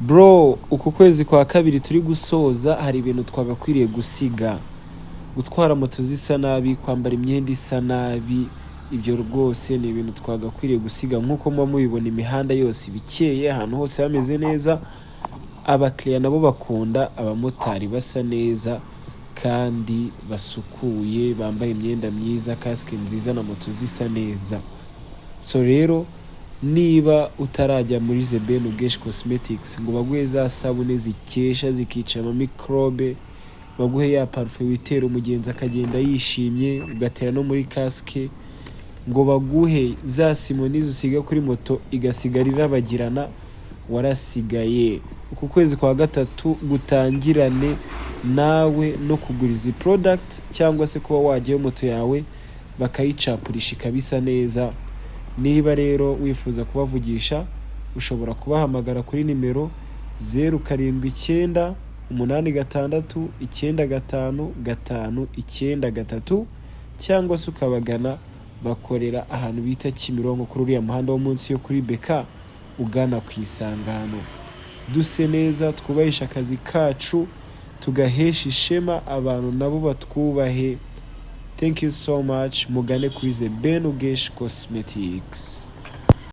Bro, uku kwezi kwa kabiri turi gusoza hari ibintu twagakwiriye gusiga. Gutwara moto zisa nabi, kwambara imyenda isa nabi, ibyo rwose ni ibintu twagakwiriye gusiga. Nk'uko muba mubibona imihanda yose ibikeye, ahantu hose hameze neza. Abakiriya nabo bakunda abamotari basa neza kandi basukuye, bambaye imyenda myiza, kasike nziza na moto zisa neza. So rero niba utarajya muri The Ben Ugeshi Cosmetics ngo baguhe za sabune zikesha zikica ama microbe, baguhe ya parfum witera umugenzi akagenda yishimye, ugatera no muri kasike, ngo baguhe za simoni usiga kuri moto igasigara irabagirana, warasigaye. Uku kwezi kwa gatatu gutangirane nawe no kugura izi product, cyangwa se kuba wajyayo moto yawe bakayicapurisha ikabisa neza. Niba rero wifuza kubavugisha, ushobora kubahamagara kuri nimero 0789569553, cyangwa se ukabagana, bakorera ahantu bita Kimironko kuri uriya muhanda wo munsi yo kuri Beka ugana ku Isangano. Duse neza, twubahisha akazi kacu, tugahesha ishema abantu nabo batwubahe. Thank you so much. Mugane kuri The Ben Ugeshi Cosmetics.